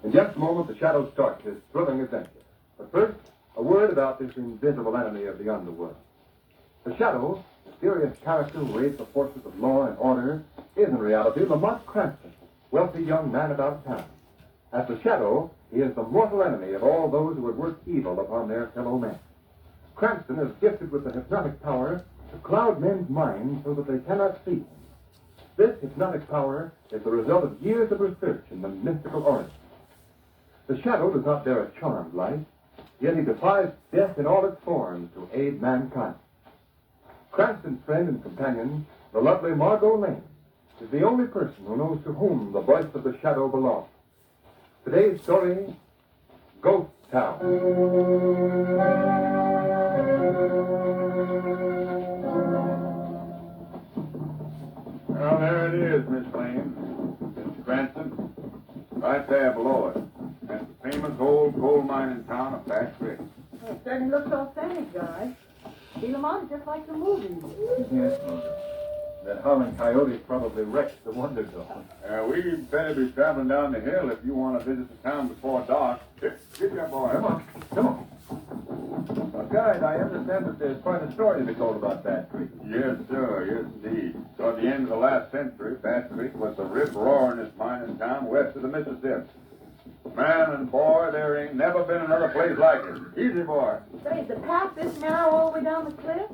In just a moment, the Shadow starts his thrilling adventure. But first, a word about this invisible enemy of the underworld. The Shadow, mysterious character who aids the forces of law and order, is in reality Lamont Cranston, wealthy young man about town. As the Shadow, he is the mortal enemy of all those who would work evil upon their fellow men. Cranston is gifted with the hypnotic power to cloud men's minds so that they cannot see him. This hypnotic power is the result of years of research in the mystical origin. The Shadow does not bear a charmed life, yet he defies death in all its forms to aid mankind. Cranston's friend and companion, the lovely Margot Lane, is the only person who knows to whom the voice of the Shadow belongs. Today's story, Ghost Town. Well, there it is, Miss Lane. Mr. Cranston. Right there below it. That's the famous old coal mine in town of Bass Creek. Well, it certainly looks authentic, guys. See, Lamont, just like the movies. Yes, Mother. That howling coyote probably wrecked the Wonder Dog. We better be traveling down the hill if you want to visit the town before dark. Get your boy. Come on. Well, guide, I understand that there's quite a story to be told about Bass Creek. Yes, sir. Yes, indeed. Toward the end of the last century, Bass Creek was the rip-roaringest mine in town west of the Mississippi. Man and boy, there ain't never been another place like it. Easy, boy. Say, is the path this narrow all the way down the cliff?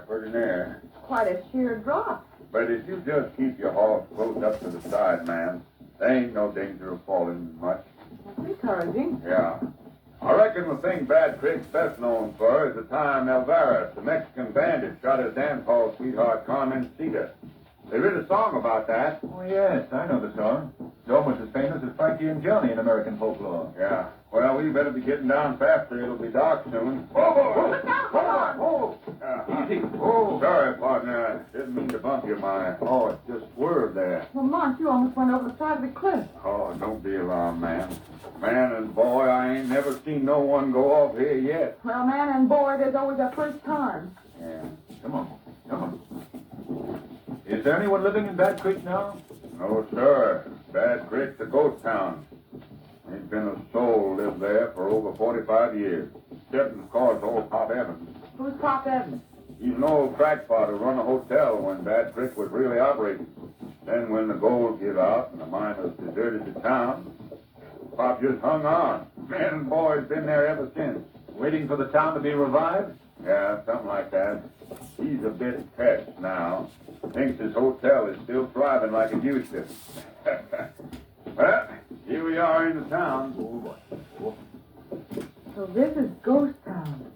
Pretty near. Quite a sheer drop. But if you just keep your horse close up to the side, man, there ain't no danger of falling much. That's encouraging. Yeah. I reckon the thing Bad Creek's best known for is the time Alvarez, the Mexican bandit, shot his dance hall sweetheart Carmencita. They wrote a song about that. Oh, yes, I know the song. It's almost as famous as Frankie and Johnny in American folklore. Yeah. Well, we better be getting down faster. It'll be dark soon. Look out, Come on, whoa. Easy. Oh, sorry, partner. Didn't mean to bump you, my. Oh, it just swerved there. Lamont, you almost went over the side of the cliff. Oh, don't be alarmed, man. Man and boy, I ain't never seen no one go off here yet. Well, man and boy, there's always a first time. Yeah. Come on. Is there anyone living in Bad Creek now? No, sir. Bad Creek's a ghost town. Ain't been a soul lived there for over 45 years. Except, of course, old Pop Evans. Who's Pop Evans? He's an old crackpot who run a hotel when Bad Creek was really operating. Then when the gold gave out and the miners deserted the town, Pop just hung on. Man and boy's been there ever since. Waiting for the town to be revived? Yeah, something like that. He's a bit pest now. Thinks his hotel is still thriving like it used to. Well, here we are in the town. So this is Ghost Town.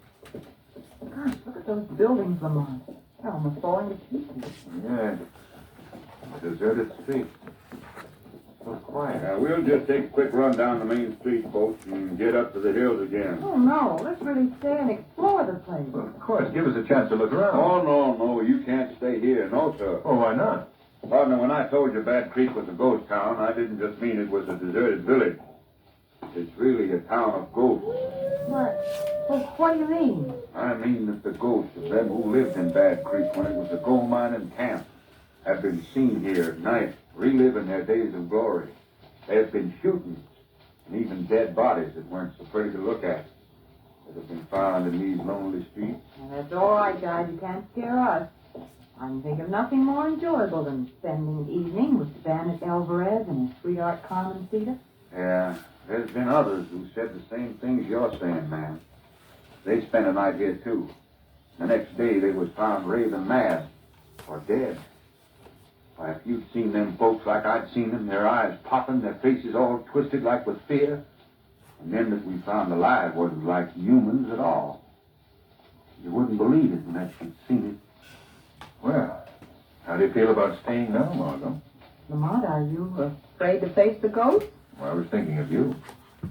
Gosh, look at those buildings, Lamont. They're almost falling to pieces. Yes. Deserted street. So quiet. We'll just take a quick run down the main street, folks, and get up to the hills again. Oh, no. Let's really stay and explore the place. Well, of course, give us a chance to look around. Oh, no, you can't stay here. No, sir. Oh, why not? Partner, when I told you Bad Creek was a ghost town, I didn't just mean it was a deserted village. It's really a town of ghosts. What? Well, what do you mean? I mean that the ghosts of them who lived in Bad Creek when it was a gold mining camp have been seen here at night, reliving their days of glory. There's been shootings, and even dead bodies that weren't so pretty to look at that have been found in these lonely streets. Well, that's all right, guys. You can't scare us. I can think of nothing more enjoyable than spending an evening with Bandit Alvarez and his sweetheart Carmencita. Yeah, there's been others who said the same things you're saying, man. They spent a night here, too. The next day, they was found raving mad or dead. Why, if you'd seen them folks like I'd seen them, their eyes popping, their faces all twisted like with fear, and them that we found alive wasn't like humans at all. You wouldn't believe it unless you'd seen it. Well, how do you feel about staying now, Margot? Lamont, are you afraid to face the ghost? Well, I was thinking of you.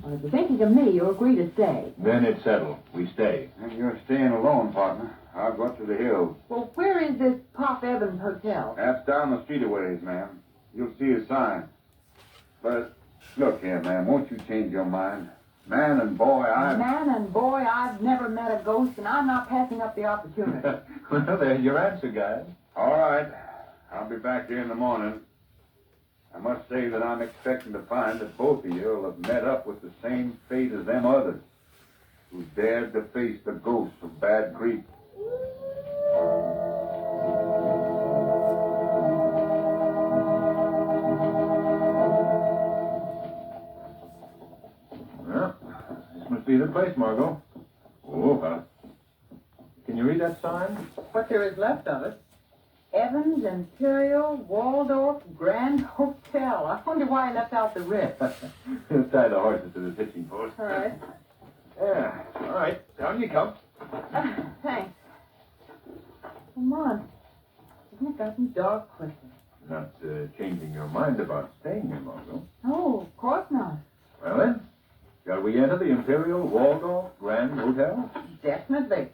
Well, if you're thinking of me, you agree to stay. Then it's settled. We stay. And you're staying alone, partner. I'll go up to the hills. Well, where is this Pop Evans Hotel? That's down the street a ways, ma'am. You'll see a sign. But look here, ma'am, won't you change your mind? Man and boy, Man and boy, I've never met a ghost, and I'm not passing up the opportunity. Well, there's your answer, guide. All right. I'll be back here in the morning. I must say that I'm expecting to find that both of you will have met up with the same fate as them others who dared to face the ghosts of Bad Creek. Well, this must be the place, Margot. Oh, can you read that sign? What there is left of it. Evans Imperial Waldorf Grand Hotel. I wonder why I left out the Ritz. We'll tie the horses to the hitching post. All right. Yeah, all right. Down you come. Thanks. Come on. Isn't it gotten dark quickly? Not changing your mind about staying here, Margot. No, of course not. Well, then, shall we enter the Imperial Waldorf Grand Hotel? Definitely.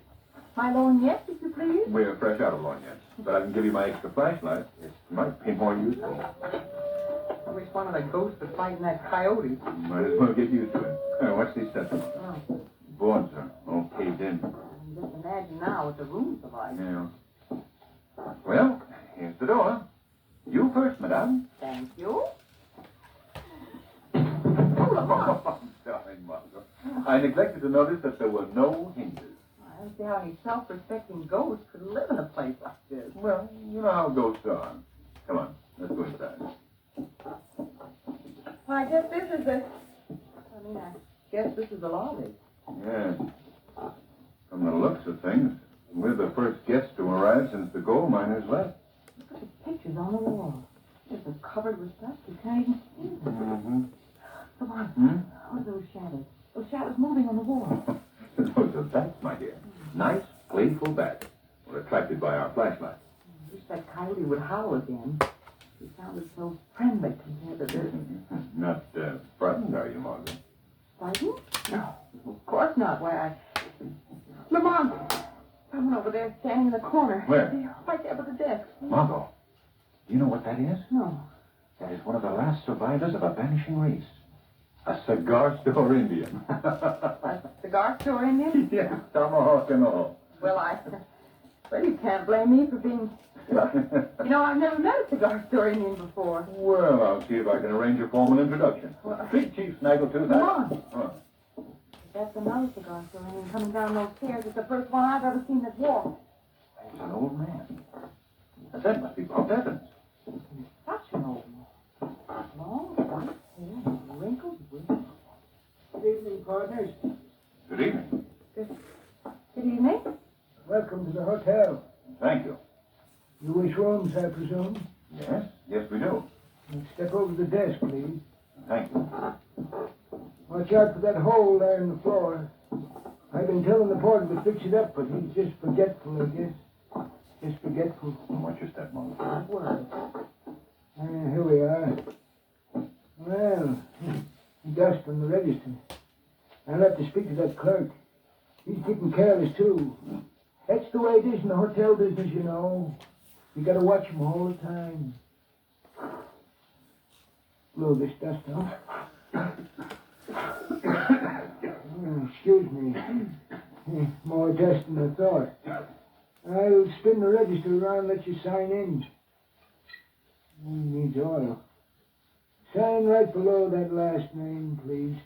My lorgnette, if you please. We're fresh out of lorgnettes, but I can give you my extra flashlight. It might be more useful. I wish one of the ghosts was fighting that coyote. Might as well get used to it. Watch these steps. Oh, Boards are all caved in. just imagine now what the rooms are like. Yeah. Well, here's the door. You first, madame. Thank you. Oh, Lamont. I'm sorry, Margot. I neglected to notice that there were no hinges. I don't see how any self-respecting ghost could live in a place like this. Well, you know how ghosts are. Come on, let's go inside. Well, I guess this is I guess this is the lobby. Yes. From the looks of things, we're the first guests to arrive since the gold miners left. Look at the pictures on the wall. They're so covered with dust you can't even see them. Mm-hmm. Come on. Hmm? What are those shadows? Those shadows moving on the wall. Those are bats, my dear. Nice, playful bats. We're attracted by our flashlight. I wish that coyote would howl again. He sounded so friendly compared to this. Not frightened, are you, Margot? Frightened? No, of course not. Why, Lamont! Someone over there standing in the corner. Where? Right there by the desk. Margot, do you know what that is? No. That is one of the last survivors of a vanishing race. A cigar store Indian. A cigar store Indian? Yeah, tomahawk and all. Well, you can't blame me for being... You know, I've never met a cigar store Indian before. Well, I'll see if I can arrange a formal introduction. Big Chief Snaggletooth. Come on. Oh. That's another cigar store Indian coming down those stairs. It's the first one I've ever seen that walk. He's an old man. That must be Bob Evans. Such an old man. Long, white hair and wrinkled wig. Good evening, partners. Good evening. Good evening. Welcome to the hotel. Thank you. You wish rooms, I presume? Yes? Yes, we do. Step over to the desk, please. Thank you. Watch out for that hole there in the floor. I've been telling the porter to fix it up, but he's just forgetful, I guess. Just forgetful. Watch your step, Margot. Good word. Here we are. Well, dust on the register. I'll have to speak to that clerk. He's getting careless, too. That's the way it is in the hotel business, you know. You gotta watch him all the time. Blow this dust off. Excuse me. More dust than I thought. I'll spin the register around and let you sign in. Needs oil. Sign right below that last name, please.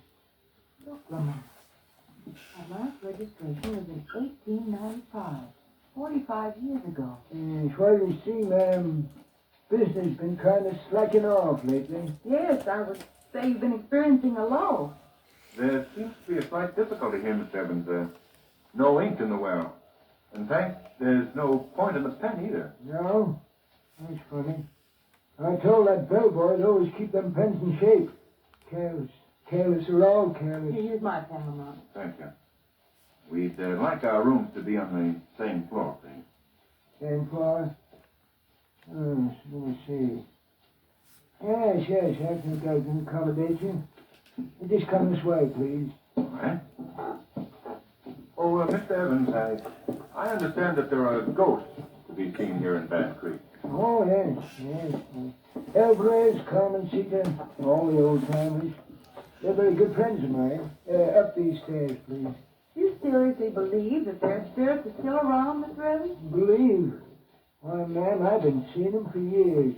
Look, Lamont. My last registration was in 1895. 45 years ago. Well, you see, ma'am, business been kind of slacking off lately. Yes, I would say you've been experiencing a lull. There seems to be a slight difficulty here, Mr. Evans. No ink in the well. In fact, there's no point in the pen either. No? That's funny. I told that bellboy to always keep them pens in shape. Careless. Careless are all careless. Here's my pen, Lamont. Thank you. We'd like our rooms to be on the same floor, please. Same floor? Let me see. Yes, I think I can accommodate you. Just come this way, please. All right. Oh, Mr. Evans, I understand that there are ghosts to be seen here in Bad Creek. Oh, yes. Alvarez, Carmen, Sita, all the old timers. They're very good friends of mine. Up these stairs, please. You seriously believe that their spirits are still around, Mr. Evans? Believe? Why, ma'am, I've been seeing them for years.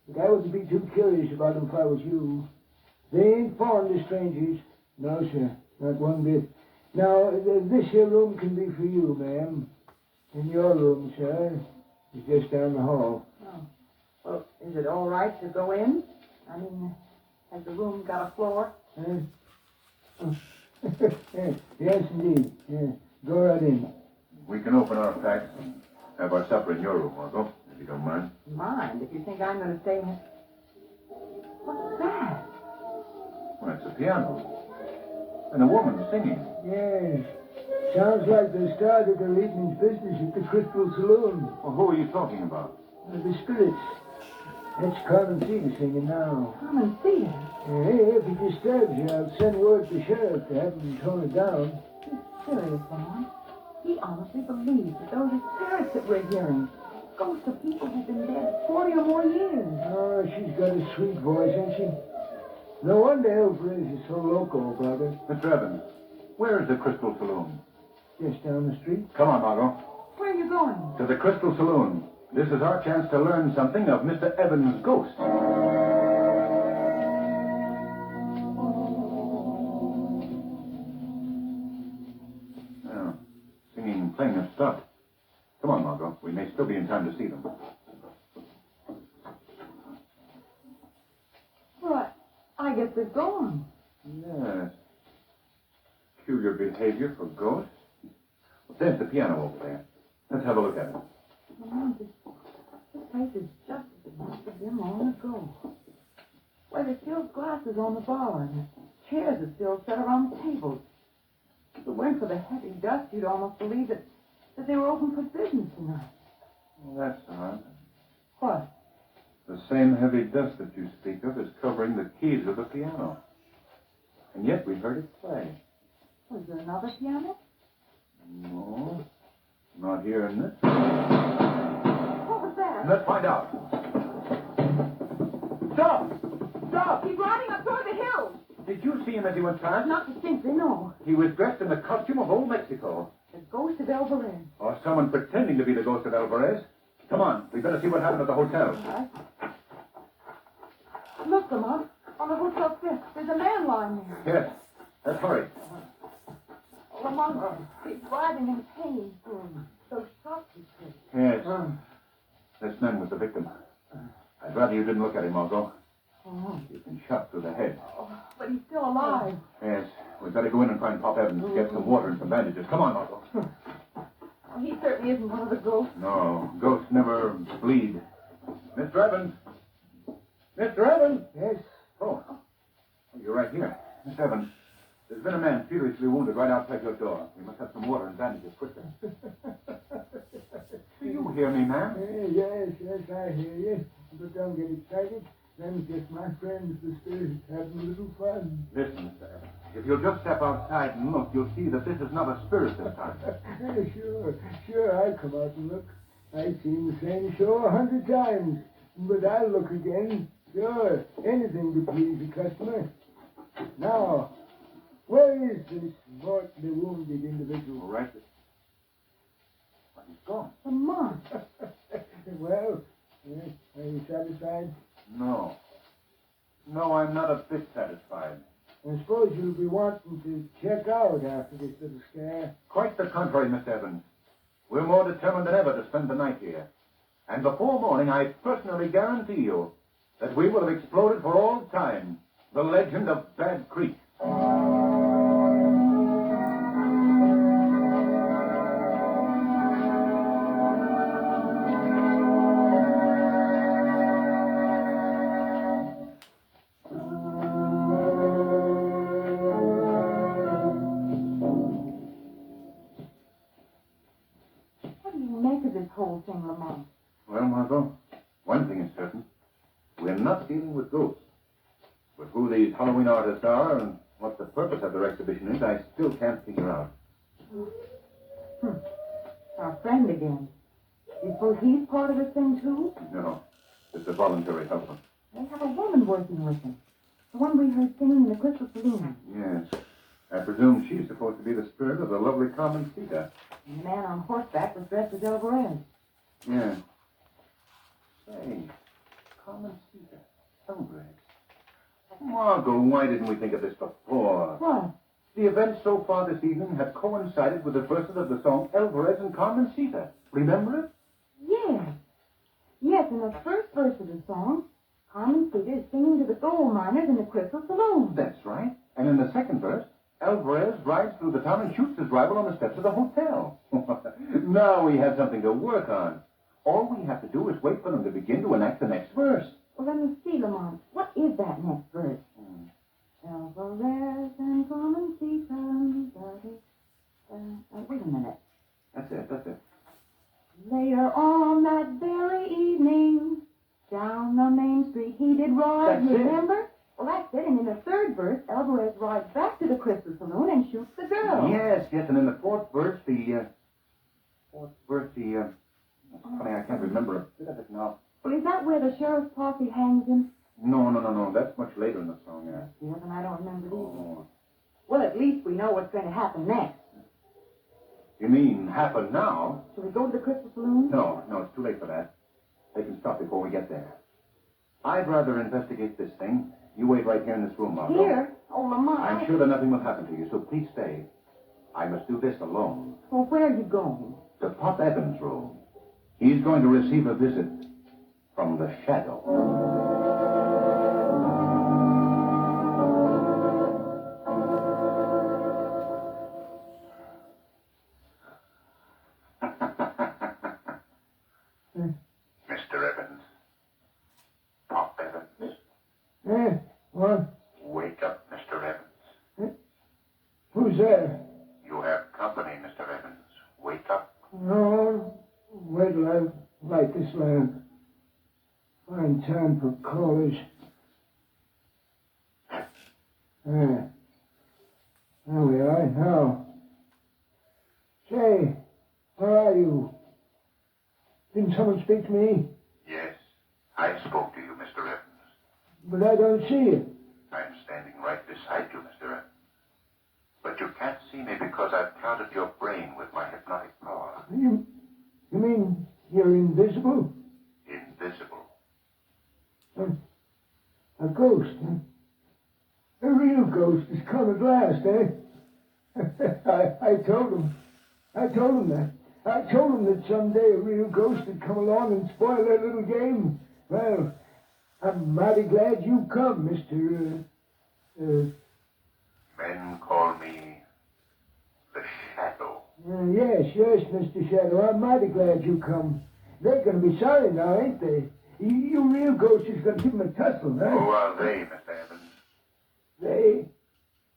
But I wouldn't be too curious about them if I was you. They ain't fond of strangers. No, sir, not one bit. Now, this here room can be for you, ma'am. And your room, sir, is just down the hall. Oh. Well, is it all right to go in? I mean, has the room got a floor? Yes, indeed. Yeah. Go right in. We can open our packs and have our supper in your room, Margot, if you don't mind. Mind, if you think I'm going to stay in. What's that? Well, it's a piano. And a woman singing. Yes. Sounds like the start of their evening's business at the Crystal Saloon. Well, who are you talking about? The spirits. That's Carmen Cedar singing now. Come and see her. Hey, if he disturbs you, I'll send word to sheriff to have him tone it down. He's serious, Lamont. He honestly believes that those are spirits that we're hearing. Ghosts of people who've been dead 40 or more years. Oh, she's got a sweet voice, ain't she? No wonder Alvarez is so loco about her. Mr. Evans, where is the Crystal Saloon? Just down the street. Come on, Margot. Where are you going? To the Crystal Saloon. This is our chance to learn something of Mr. Evans' ghost. Well, singing and playing have stopped. Come on, Margot. We may still be in time to see them. Well, I guess they're gone. Yes. Peculiar behavior for ghosts. Well, there's the piano over there. Let's have a look at it. Lamont, this place is just as it must have been long ago. Why, there's still glasses on the bar, and the chairs are still set around the tables. If it weren't for the heavy dust, you'd almost believe that they were open for business tonight. Well, that's odd. What? The same heavy dust that you speak of is covering the keys of the piano. And yet we heard it play. Was there another piano? No, not here in this. What was that? Let's find out. Stop! Stop! He's riding up toward the hills. Did you see him as he went past? Not distinctly, no. He was dressed in the costume of old Mexico. The ghost of Alvarez. Or someone pretending to be the ghost of Alvarez. Come on, we better see what happened at the hotel. All right. Look, Lamont. On the hotel steps, there's a man lying there. Yes, let's hurry. Lamont, he's writhing in pain. So shocked he said. Yes. This man was the victim. I'd rather you didn't look at him, Margot. Oh, He's been shot through the head. but he's still alive. Yes, we'd better go in and find Pop Evans, get some water and some bandages. Come on, Margot. Oh, he certainly isn't one of the ghosts. No, ghosts never bleed. Mr. Evans? Mr. Evans? Yes? Oh, you're right here. Miss Evans, there's been a man seriously wounded right outside your door. We must have some water and bandages quickly. Do you hear me, ma'am? Yes, I hear you. But don't get excited. Them just my friends, the spirits, having a little fun. Listen, Mr. Evans. If you'll just step outside and look, you'll see that this is not a spirit this time. Sure, I'll come out and look. I've seen the same show 100 times. But I'll look again. Sure, anything to please the customer. Now, where is this mortally wounded individual? All right. But he's gone. Lamont. Well, are you satisfied? No. No, I'm not a bit satisfied. I suppose you'll be wanting to check out after this little scare. Quite the contrary, Miss Evans. We're more determined than ever to spend the night here. And before morning, I personally guarantee you that we will have exploded for all time the legend of Bad Creek. What do you make of this whole thing, Lamont? Well, Margot, one thing is certain. We're not dealing with ghosts. But who these Halloween artists are and what the purpose of their exhibition is, I still can't figure out. Our friend again. You suppose he's part of this thing, too? No, it's a voluntary helper. They have a woman working with him. The one we heard singing in the Crystal Saloon. Yes. I presume she's supposed to be the spirit of the lovely Carmencita. And the man on horseback was dressed as Alvarez. Yeah. Say, Carmencita, Alvarez. Margot, why didn't we think of this before? What? The events so far this evening have coincided with the verses of the song Alvarez and Carmencita. Remember it? Yes. Yes, in the first verse of the song, Carmencita is singing to the gold miners in the Crystal Saloon. That's right. And in the second verse, Alvarez rides through the town and shoots his rival on the steps of the hotel. Now we have something to work on. All we have to do is wait for them to begin to enact the next verse. Well, let me see, Lamont. What is that next verse? Alvarez and Carmencita. Wait a minute. That's it. Later on that very evening, down the main street he did ride, That's it. remember? Well, that's it. And in the third verse, Alvarez rides back to the Crystal Saloon and shoots the girl. Yes, and in the fourth verse, it's funny, I can't remember a bit of it now. Well, is that where the sheriff's posse hangs him? No, that's much later in the song, yeah. Yes, and I don't remember it either. Oh. Well, at least we know what's going to happen next. You mean happen now? Shall we go to the Crystal Saloon? No, it's too late for that. They can stop before we get there. I'd rather investigate this thing. You wait right here in this room, Margot. Here? Oh, Lamont. I'm sure that nothing will happen to you, so please stay. I must do this alone. Well, where are you going? To Pop Evans' room. He's going to receive a visit from the Shadow. Mr. Evans. Pop Evans. What? Wake up, Mr. Evans. Who's there? You have company, Mr. Evans. Wake up. No, wait till I light this lamp. Fine time for callers. There we are, now. Say, where are you? Didn't someone speak to me? Yes, I spoke to you, Mr. Evans. But I don't see you. I'm standing right beside you, Mr. Evans. But you can't see me because I've clouded your brain with my hypnotic power. You mean you're invisible? Invisible. A ghost, huh? A real ghost has come at last, eh? I told him that. I told him that someday a real ghost would come along and spoil their little game. Well, I'm mighty glad you come, Mr. Men call me the Shadow. Yes, Mr. Shadow. I'm mighty glad you come. They're going to be sorry now, ain't they? You real ghost is going to give them a tussle, huh? Who are they, Mr. Evans? They?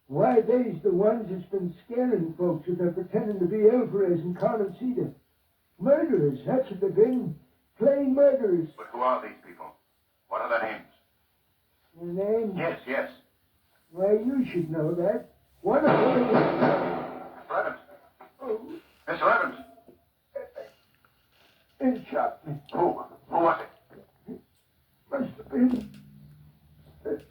Why, they's the ones that's been scaring folks with their pretending to be Alvarez and Carmencita. Murderers, that's what they've been. Plain murderers. But who are these people? What are their names? Their names? Yes. Why, you should know that. One of them is... Mr. Evans. Oh, Mr. Evans. it shot me. Who was it? Must have been... Dead.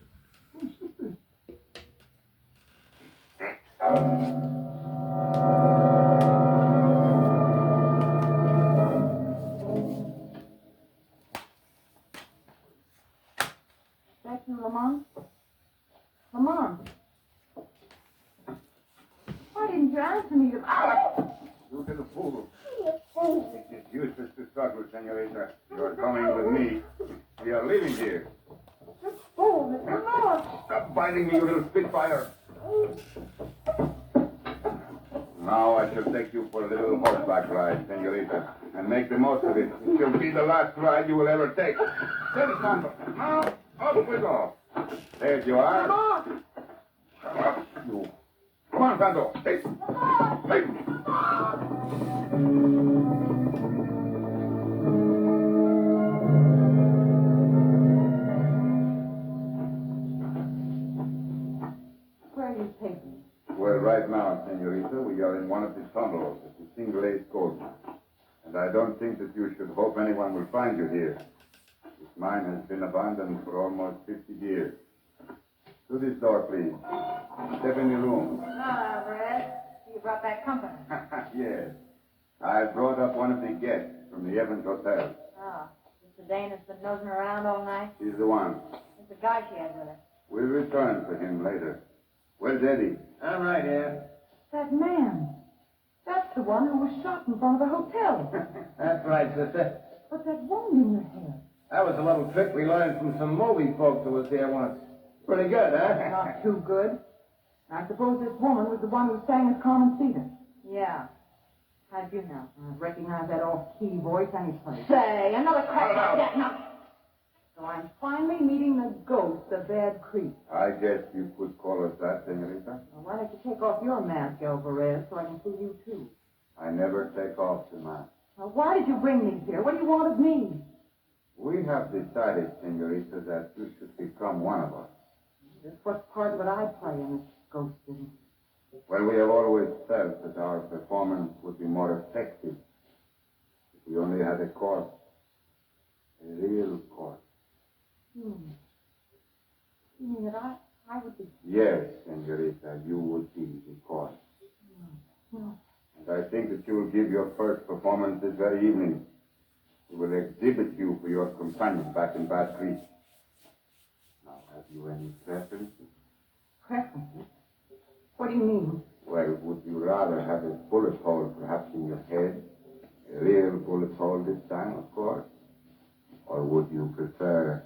That's you, Lamont? Lamont? Why didn't you answer me? You little fool. It is useless to struggle, senorita. You're coming with me. We are leaving here. Oh, Lamont! Stop biting me, you little spitfire. Now I shall take you for a little horseback ride, senorita, and make the most of it. It shall be the last ride you will ever take. Steady, Sandro. Now, up we go. There you are. Lamont! Shut up, you. Come on, Sandro. Hey. Hey. are you taking? Well, right now, senorita, we are in one of the tunnels at the Single Ace Gold Mine. And I don't think that you should hope anyone will find you here. This mine has been abandoned for almost 50 years. To this door, please. Step in the room. Ah, Alvarez, you brought back company. Yes. I brought up one of the guests from the Evans Hotel. Oh, Mr. Dane has been nosing around all night. He's the one. It's the guy she had with her. We'll return for him later. Where's Eddie? I'm right here. That man. That's the one who was shot in front of the hotel. That's right, sister. But that wound in your head. That was a little trick we learned from some movie folks who was here once. Pretty good, huh? Not too good. I suppose this woman was the one who sang as Carmen Cedar. Yeah. How'd you know? I'd recognize that off-key voice anyplace. Say, another crack like that. No. So I'm finally meeting the ghost of Bad Creek. I guess you could call us that, senorita. Well, why don't you take off your mask, Alvarez, so I can see you too? I never take off the mask. Now, why did you bring me here? What do you want of me? We have decided, senorita, that you should become one of us. Just what part would I play in this ghost business? Well, we have always felt that our performance would be more effective if we only had a corpse. A real corpse. You mean that I would be... Yes, senorita, you would be the corpse. No. And I think that you will give your first performance this very evening. We will exhibit you for your companion back in Bad Creek. Now, have you any preferences? Preferences? What do you mean? Well, would you rather have a bullet hole perhaps in your head? A real bullet hole this time, of course. Or would you prefer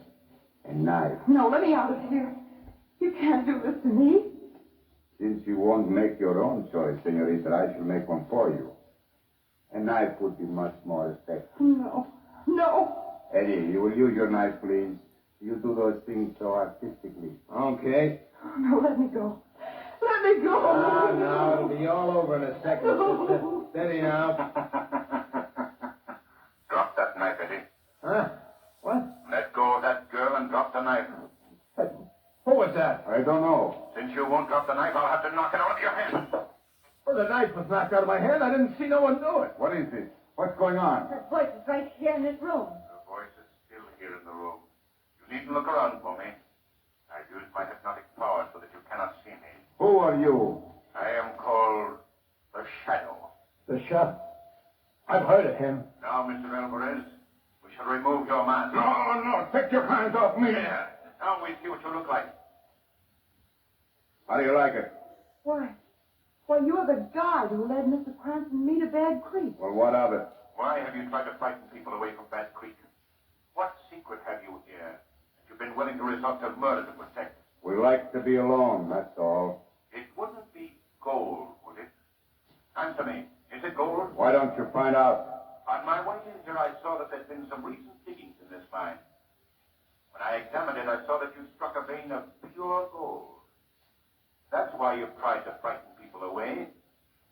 a knife? No, let me out of here. You can't do this to me. Since you won't make your own choice, senorita, I shall make one for you. A knife would be much more effective. No. No. Eddie, you will use your knife, please. You do those things so artistically. Okay. No, let me go. Let me go. No, it'll be all over in a second, sister. Steady now. Drop that knife, Eddie. Huh? What? Let go of that girl and drop the knife. Who was that? I don't know. Since you won't drop the knife, I'll have to knock it out of your hand. Well, the knife was knocked out of my hand. I didn't see no one do it. What is this? What's going on? That voice is right here in this room. The voice is still here in the room. You needn't look around for me. I've used my hypnotic power so that you cannot see me. Who are you? I am called the Shadow. The shot. I've heard of him. Now, Mr. Alvarez, we shall remove your mask. No, take your hands off me. Here. Now we see what you look like. How do you like it? Why, you're the guide who led Mr. Cranston and me to Bad Creek. Well, what of it? Why have you tried to frighten people away from Bad Creek? What secret have you here that you've been willing to resort to murder to protect? We like to be alone, that's all. It wouldn't be gold, would it? Answer me. Is it gold? Why don't you find out? On my way in here, I saw that there's been some recent diggings in this mine. When I examined it, I saw that you struck a vein of pure gold. That's why you've tried to frighten people away.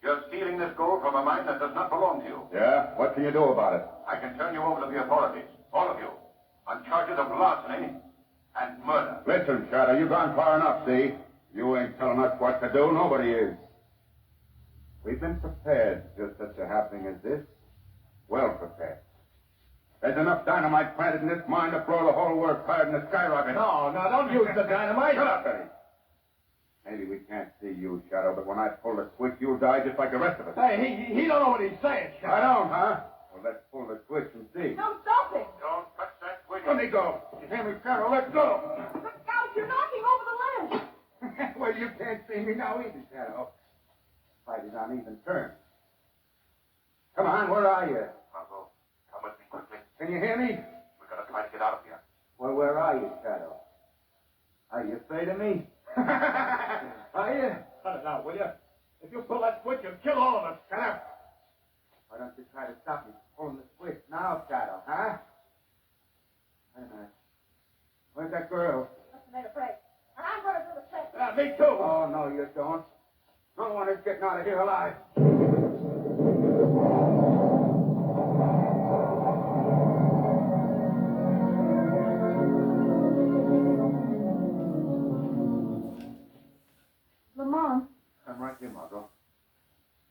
You're stealing this gold from a mine that does not belong to you. Yeah? What can you do about it? I can turn you over to the authorities, all of you, on charges of larceny and murder. Listen, Shadow, you've gone far enough, see? You ain't telling us what to do. Nobody is. We've been prepared for just such a happening as this. Well prepared. There's enough dynamite planted in this mine to blow the whole works higher than the skyrocket. No, don't use the dynamite. Shut up, Eddie. Maybe we can't see you, Shadow, but when I pull the switch, you'll die just like the rest of us. Hey, he don't know what he's saying, I Shadow. don't, huh? Well, let's pull the switch and see. No, stop it! Don't touch that switch. Let me go. You hear me, Shadow? Let go. Look out, you're knocking over the ledge! Well, you can't see me now either, Shadow. Fight is on even terms. Come on, where are you? Margot, come with me quickly. Can you hear me? We're going to try to get out of here. Well, where are you, Shadow? Are you afraid of me? Are you? Cut it out, will you? If you pull that switch, you'll kill all of us. Shut up. Why don't you try to stop me from pulling the switch now, Shadow, huh? Wait a minute. Where's that girl? Must have made a break. And I'm going to do the same. Me too. Oh, no, you don't. No one is getting out of here alive. right here, Margot.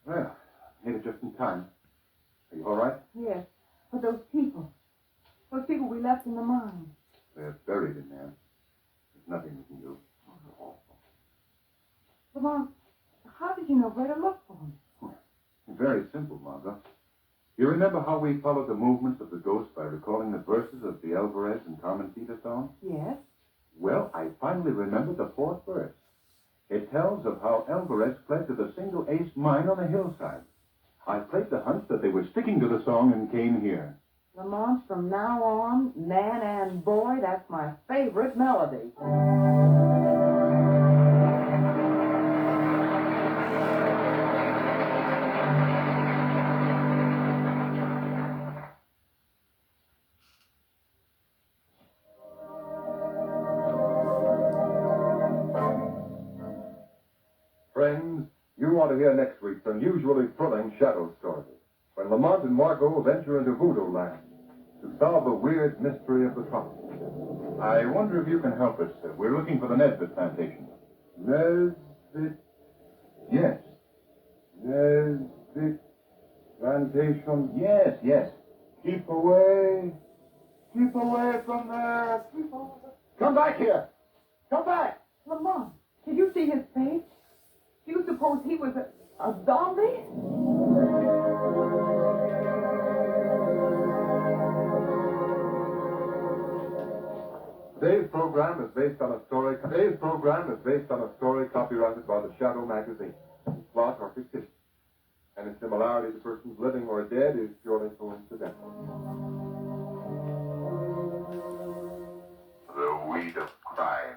Well, made it just in time. Are you all right? Yes. But those people we left in the mine. They're buried in there. There's nothing we can do. Lamont, how did you know where to look for them? Very simple, Margot. You remember how we followed the movements of the ghost by recalling the verses of the Alvarez and Carmencita song? Yes. Well, I finally remembered the fourth verse. It tells of how Alvarez fled to the single ace mine on the hillside. I played the hunch that they were sticking to the song and came here. Lamont, from now on, man and boy, that's my favorite melody. Friends, you want to hear next week's unusually thrilling shadow story, when Lamont and Margot venture into voodoo land to solve the weird mystery of the tropics. I wonder if you can help us. We're looking for the Nesbit plantation. Nesbit, Yes. Nesbit plantation. Yes. Keep away from there. Keep away. Come back here. Come back. Lamont, did you see his face? Do you suppose he was a zombie? Today's program is based on a story copyrighted by the Shadow magazine. Plots are fictitious, and its similarity to persons living or dead is purely coincidental. The weed of crime